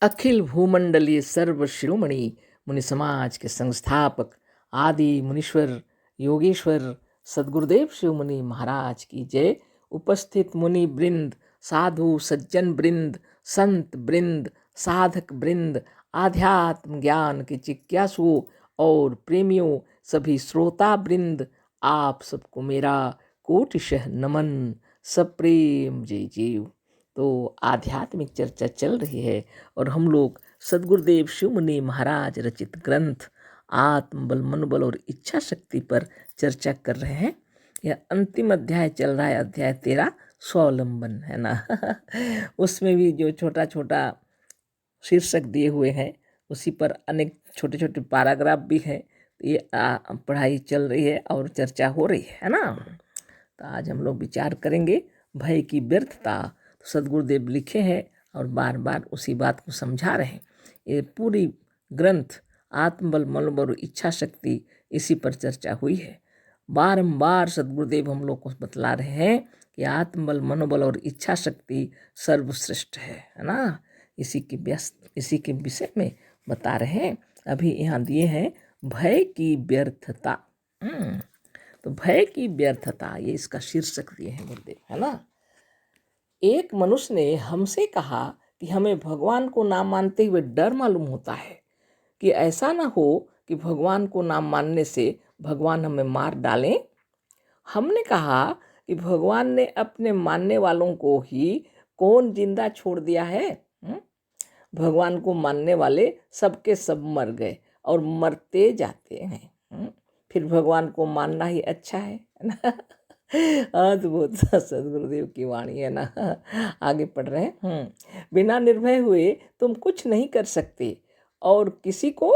अखिल भूमंडलीय सर्व शिरोमणि मुनि समाज के संस्थापक आदि मुनीश्वर योगेश्वर सदगुरुदेव शिव मुनि महाराज की जय। उपस्थित मुनि वृंद, साधु सज्जन वृंद, संत वृंद, साधक वृंद, आध्यात्म ज्ञान के जिज्ञासुओं और प्रेमियों, सभी श्रोता वृंद, आप सबको मेरा कोटिशः नमन, सप्रेम जय जीव। तो आध्यात्मिक चर्चा चल रही है और हम लोग सदगुरुदेव शिव मुनि महाराज रचित ग्रंथ आत्मबल, मनोबल और इच्छा शक्ति पर चर्चा कर रहे हैं। यह अंतिम अध्याय चल रहा है, अध्याय 13 स्वावलंबन, है ना। उसमें भी जो छोटा छोटा शीर्षक दिए हुए हैं उसी पर अनेक छोटे छोटे पैराग्राफ भी हैं। तो ये पढ़ाई चल रही है और चर्चा हो रही है ना। तो आज हम लोग विचार करेंगे भय की व्यर्थता। तो सदगुरुदेव लिखे हैं और बार बार उसी बात को समझा रहे हैं। ये पूरी ग्रंथ आत्मबल, मनोबल और इच्छा शक्ति, इसी पर चर्चा हुई है। बारंबार सदगुरुदेव हम लोग को बतला रहे हैं कि आत्मबल, मनोबल और इच्छा शक्ति सर्वश्रेष्ठ है ना। इसी के विषय में बता रहे हैं। अभी यहाँ दिए हैं भय की व्यर्थता। तो भय की व्यर्थता, ये इसका शीर्षक दिए हैं गुरुदेव, है ना। एक मनुष्य ने हमसे कहा कि हमें भगवान को ना मानते हुए डर मालूम होता है कि ऐसा ना हो कि भगवान को ना मानने से भगवान हमें मार डालें। हमने कहा कि भगवान ने अपने मानने वालों को ही कौन जिंदा छोड़ दिया है। भगवान को मानने वाले सबके सब मर गए और मरते जाते हैं। फिर भगवान को मानना ही अच्छा है ना। अद्भुत सदगुरुदेव की वाणी है ना। आगे पढ़ रहे हैं। बिना निर्भय हुए तुम कुछ नहीं कर सकते और किसी को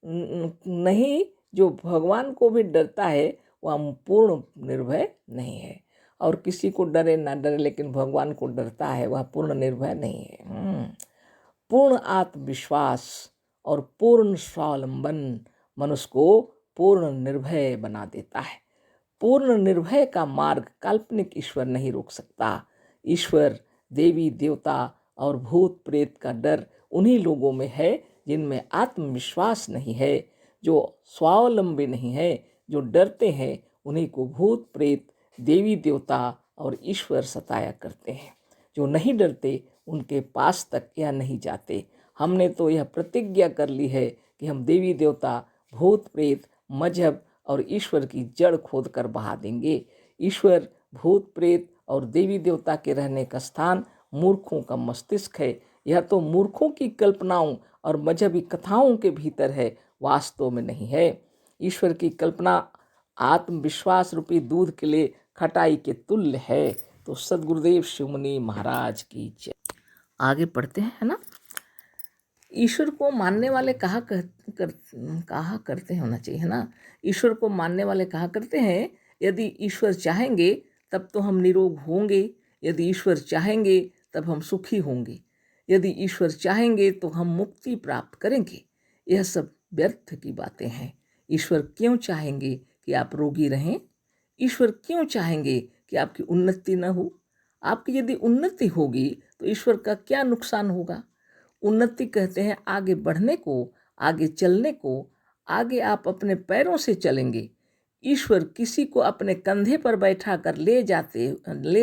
नहीं, जो भगवान को भी डरता है वह पूर्ण निर्भय नहीं है। और किसी को डरे ना डरे लेकिन भगवान को डरता है वह पूर्ण निर्भय नहीं है। पूर्ण आत्मविश्वास और पूर्ण स्वावलंबन मनुष्य को पूर्ण निर्भय बना देता है। पूर्ण निर्भय का मार्ग काल्पनिक ईश्वर नहीं रोक सकता। ईश्वर, देवी देवता और भूत प्रेत का डर उन्हीं लोगों में है जिनमें आत्मविश्वास नहीं है, जो स्वावलंबी नहीं है। जो डरते हैं उन्हीं को भूत प्रेत, देवी देवता और ईश्वर सताया करते हैं। जो नहीं डरते उनके पास तक यह नहीं जाते। हमने तो यह प्रतिज्ञा कर ली है कि हम देवी देवता, भूत प्रेत, मजहब और ईश्वर की जड़ खोद कर बहा देंगे। ईश्वर, भूत प्रेत और देवी देवता के रहने का स्थान मूर्खों का मस्तिष्क है। यह तो मूर्खों की कल्पनाओं और मजहबी कथाओं के भीतर है, वास्तव में नहीं है। ईश्वर की कल्पना आत्मविश्वास रूपी दूध के लिए खटाई के तुल्य है। तो सदगुरुदेव शिव मुनि महाराज की जय। आगे पढ़ते हैं, है ना। ईश्वर को मानने वाले कहा करते हैं, होना चाहिए, है ना। ईश्वर को मानने वाले कहा करते हैं, यदि ईश्वर चाहेंगे तब तो हम निरोग होंगे, यदि ईश्वर चाहेंगे तब हम सुखी होंगे, यदि ईश्वर चाहेंगे तो हम मुक्ति प्राप्त करेंगे। यह सब व्यर्थ की बातें हैं। ईश्वर क्यों चाहेंगे कि आप रोगी रहें? ईश्वर क्यों चाहेंगे कि आपकी उन्नति न हो? आपकी यदि उन्नति होगी तो ईश्वर का क्या नुकसान होगा? उन्नति कहते हैं आगे बढ़ने को, आगे चलने को। आगे आप अपने पैरों से चलेंगे। ईश्वर किसी को अपने कंधे पर बैठा कर ले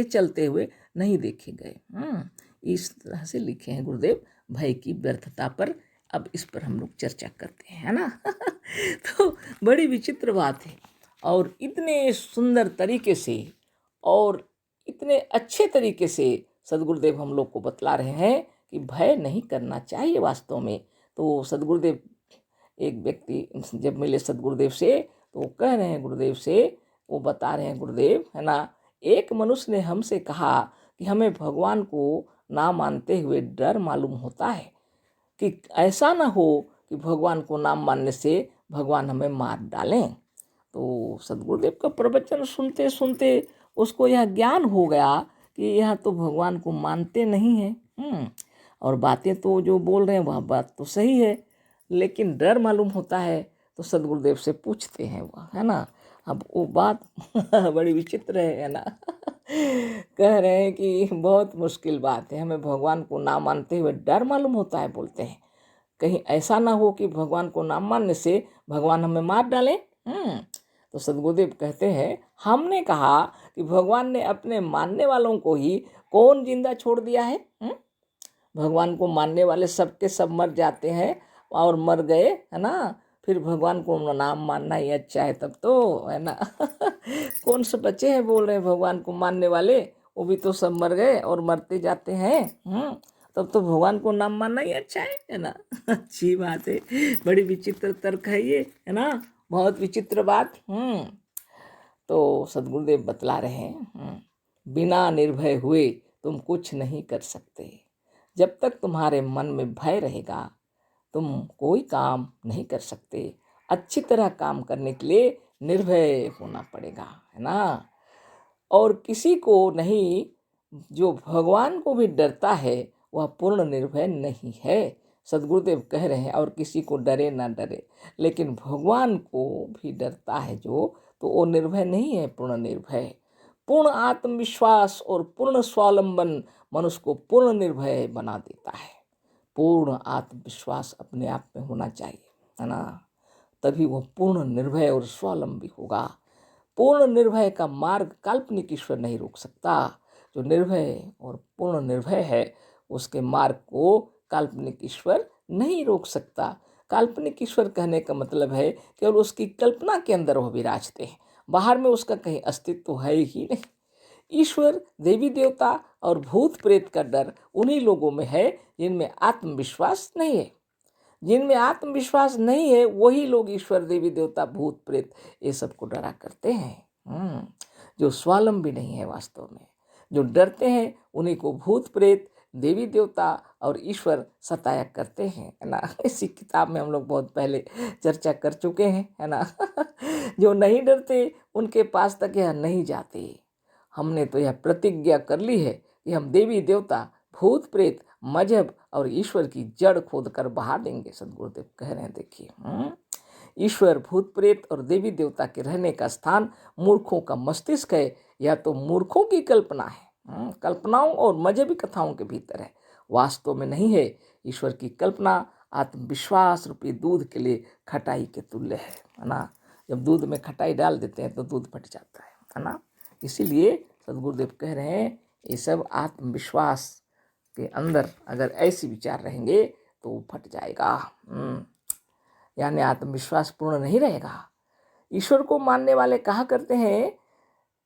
चलते हुए नहीं देखे गए। इस तरह से लिखे हैं गुरुदेव भय की व्यर्थता पर। अब इस पर हम लोग चर्चा करते हैं, है ना। तो बड़ी विचित्र बात है और इतने सुंदर तरीके से और इतने अच्छे तरीके से सदगुरुदेव हम लोग को बतला रहे हैं कि भय नहीं करना चाहिए वास्तव में। तो सदगुरुदेव, एक व्यक्ति जब मिले सदगुरुदेव से तो वो कह रहे हैं गुरुदेव से, वो बता रहे हैं गुरुदेव, है ना, एक मनुष्य ने हमसे कहा कि हमें भगवान को ना मानते हुए डर मालूम होता है कि ऐसा ना हो कि भगवान को ना मानने से भगवान हमें मार डालें। तो सदगुरुदेव का प्रवचन सुनते सुनते उसको यह ज्ञान हो गया कि यह तो भगवान को मानते नहीं हैं। और बातें तो जो बोल रहे हैं वह बात तो सही है, लेकिन डर मालूम होता है। तो सदगुरुदेव से पूछते हैं वह, है ना। अब वो बात बड़ी विचित्र है ना। कह रहे हैं कि बहुत मुश्किल बात है, हमें भगवान को ना मानते हुए डर मालूम होता है। बोलते हैं कहीं ऐसा ना हो कि भगवान को ना मानने से भगवान हमें मार डालें। तो सद्गुरुदेव कहते हैं हमने कहा कि भगवान ने अपने मानने वालों को ही कौन जिंदा छोड़ दिया है? भगवान को मानने वाले सबके सब मर जाते हैं और मर गए, है ना। फिर भगवान को नाम मानना ही अच्छा है तब तो, है ना। कौन से बच्चे हैं बोल रहे हैं भगवान को मानने वाले, वो भी तो सब मर गए और मरते जाते हैं। तब तो भगवान को नाम मानना ही अच्छा है ना। अच्छी बात है, बड़ी विचित्र तर्क है ये, है ना, बहुत विचित्र बात। तो सद्गुरुदेव बतला रहे हैं बिना निर्भय हुए तुम कुछ नहीं कर सकते। जब तक तुम्हारे मन में भय रहेगा तुम कोई काम नहीं कर सकते। अच्छी तरह काम करने के लिए निर्भय होना पड़ेगा, है ना। और किसी को नहीं, जो भगवान को भी डरता है वह पूर्ण निर्भय नहीं है। सद्गुरुदेव कह रहे हैं और किसी को डरे ना डरे, लेकिन भगवान को भी डरता है जो, तो वो निर्भय नहीं है, पूर्ण निर्भय। पूर्ण आत्मविश्वास और पूर्ण स्वावलंबन मनुष्य को पूर्ण निर्भय बना देता है। पूर्ण आत्मविश्वास अपने आप में होना चाहिए, है ना, तभी वो पूर्ण निर्भय और स्वावलंबी होगा। पूर्ण निर्भय का मार्ग काल्पनिक ईश्वर नहीं रोक सकता। जो निर्भय और पूर्ण निर्भय है उसके मार्ग को काल्पनिक ईश्वर नहीं रोक सकता। काल्पनिक ईश्वर कहने का मतलब है केवल उसकी कल्पना के अंदर वह विराजते हैं, बाहर में उसका कहीं अस्तित्व है ही नहीं। ईश्वर, देवी देवता और भूत प्रेत का डर उन्हीं लोगों में है जिनमें आत्मविश्वास नहीं है। जिनमें आत्मविश्वास नहीं है वही लोग ईश्वर, देवी देवता, भूत प्रेत ये सब को डरा करते हैं। जो स्वावलंबी नहीं है वास्तव में, जो डरते हैं उन्हीं को भूत प्रेत, देवी देवता और ईश्वर सताया करते हैं, है ना। इसी किताब में हम लोग बहुत पहले चर्चा कर चुके हैं, है ना। जो नहीं डरते उनके पास तक यह नहीं जाते। हमने तो यह प्रतिज्ञा कर ली है कि हम देवी देवता, भूत प्रेत, मजहब और ईश्वर की जड़ खोद कर बहा देंगे। सद्गुरुदेव कह रहे हैं देखिए, ईश्वर, भूत प्रेत और देवी देवता के रहने का स्थान मूर्खों का मस्तिष्क है, या तो मूर्खों की कल्पना है, कल्पनाओं और मजहबी कथाओं के भीतर है, वास्तव में नहीं है। ईश्वर की कल्पना आत्मविश्वास रूपी दूध के लिए खटाई के तुल्य है ना। जब दूध में खटाई डाल देते हैं तो दूध फट जाता है ना। इसीलिए सद्गुरुदेव कह रहे हैं ये सब आत्मविश्वास के अंदर अगर ऐसे विचार रहेंगे तो वो फट जाएगा, यानी आत्मविश्वास पूर्ण नहीं रहेगा। ईश्वर को मानने वाले कहा करते हैं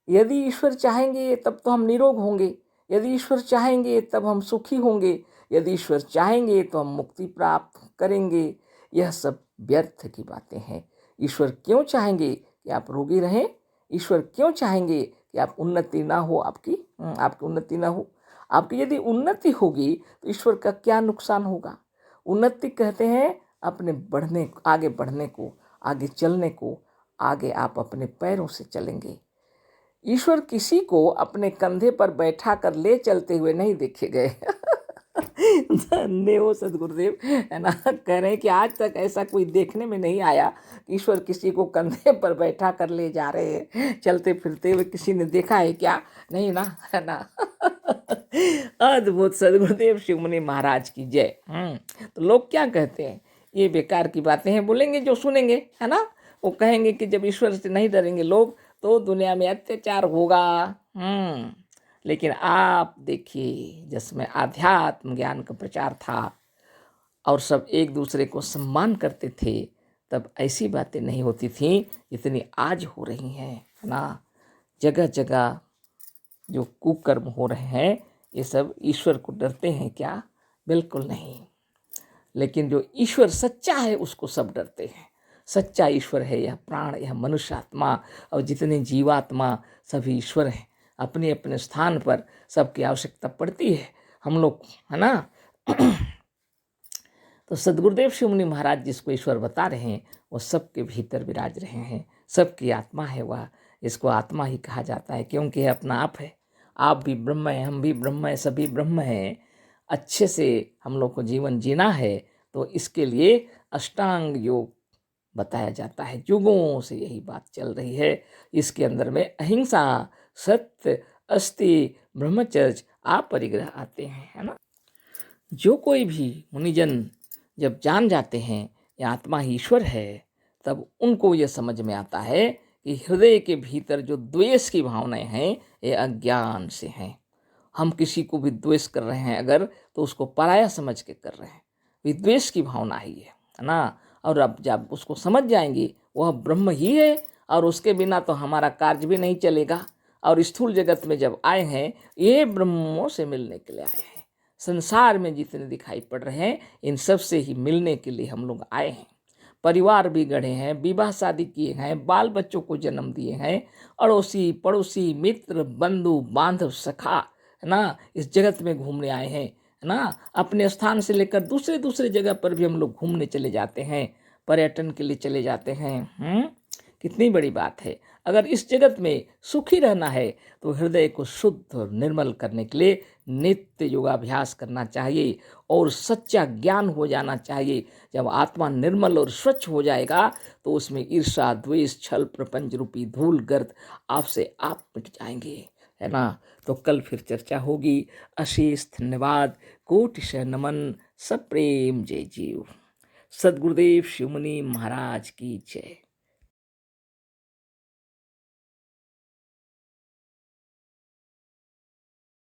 यदि ईश्वर चाहेंगे तब तो हम निरोग होंगे, यदि ईश्वर चाहेंगे तब हम सुखी होंगे, यदि ईश्वर चाहेंगे तो हम मुक्ति प्राप्त करेंगे। यह सब व्यर्थ की बातें हैं। ईश्वर क्यों चाहेंगे कि आप रोगी रहें? ईश्वर क्यों चाहेंगे कि आप उन्नति ना हो, आपकी उन्नति ना हो? आपकी यदि उन्नति होगी तो ईश्वर का क्या नुकसान होगा? उन्नति कहते हैं अपने बढ़ने, आगे बढ़ने को, आगे चलने को। आगे आप अपने पैरों से चलेंगे। ईश्वर किसी को अपने कंधे पर बैठा कर ले चलते हुए नहीं देखे गए। धन्य हो सद्गुरुदेव, है ना। कह रहे हैं कि आज तक ऐसा कोई देखने में नहीं आया कि ईश्वर किसी को कंधे पर बैठा कर ले जा रहे हैं, चलते फिरते हुए किसी ने देखा है क्या? नहीं ना, है ना। अद्भुत। सद्गुरुदेव शिव मुनि महाराज की जय। तो लोग क्या कहते हैं, ये बेकार की बातें हैं बोलेंगे जो सुनेंगे, है ना। वो कहेंगे कि जब ईश्वर से नहीं डरेंगे लोग तो दुनिया में अत्याचार होगा। लेकिन आप देखिए, जिसमें आध्यात्म ज्ञान का प्रचार था और सब एक दूसरे को सम्मान करते थे, तब ऐसी बातें नहीं होती थीं जितनी आज हो रही हैं, है ना। जगह जगह जो कुकर्म हो रहे हैं ये सब ईश्वर को डरते हैं क्या? बिल्कुल नहीं। लेकिन जो ईश्वर सच्चा है उसको सब डरते हैं। सच्चा ईश्वर है यह प्राण, यह मनुष्य आत्मा और जितने जीवात्मा सभी ईश्वर हैं। अपने अपने स्थान पर सबकी आवश्यकता पड़ती है हम लोग, है ना। तो सद्गुरुदेव शिव मुनि महाराज जिसको ईश्वर बता रहे हैं वो सबके भीतर विराज रहे हैं, सबकी आत्मा है वह। इसको आत्मा ही कहा जाता है क्योंकि यह अपना आप है। आप भी ब्रह्म हैं, हम भी ब्रह्म हैं, सभी ब्रह्म हैं। अच्छे से हम लोग को जीवन जीना है तो इसके लिए अष्टांग योग बताया जाता है। युगों से यही बात चल रही है। इसके अंदर में अहिंसा, सत्य अस्ति ब्रह्मचर्य अपरिग्रह आते हैं, है ना। जो कोई भी मुनिजन जब जान जाते हैं ये आत्मा ही ईश्वर है, तब उनको ये समझ में आता है कि हृदय के भीतर जो द्वेष की भावनाएं हैं ये अज्ञान से हैं। हम किसी को भी द्वेष कर रहे हैं अगर, तो उसको पराया समझ के कर रहे हैं, विद्वेष की भावना ही है ना। और अब जब उसको समझ जाएंगे वह ब्रह्म ही है और उसके बिना तो हमारा कार्य भी नहीं चलेगा। और स्थूल जगत में जब आए हैं ये ब्रह्मों से मिलने के लिए आए हैं। संसार में जितने दिखाई पड़ रहे हैं इन सब से ही मिलने के लिए हम लोग आए हैं। परिवार भी गढ़े हैं, विवाह शादी किए हैं, बाल बच्चों को जन्म दिए हैं, अड़ोसी पड़ोसी मित्र बंधु बांधव सखा, है ना, इस जगत में घूमने आए हैं, है ना। अपने स्थान से लेकर दूसरे दूसरे जगह पर भी हम लोग घूमने चले जाते हैं, पर्यटन के लिए चले जाते हैं। कितनी बड़ी बात है। अगर इस जगत में सुखी रहना है तो हृदय को शुद्ध और निर्मल करने के लिए नित्य योगाभ्यास करना चाहिए और सच्चा ज्ञान हो जाना चाहिए। जब आत्मा निर्मल और स्वच्छ हो जाएगा तो उसमें ईर्ष्या द्वेष छल प्रपंच रूपी धूल गर्द आपसे आप मिट जाएंगे, है ना। तो कल फिर चर्चा होगी। अशेष धन्यवाद, कोटिशः नमन, सप्रेम जय जीव। सद्गुरुदेव शिवमुनि महाराज की जय।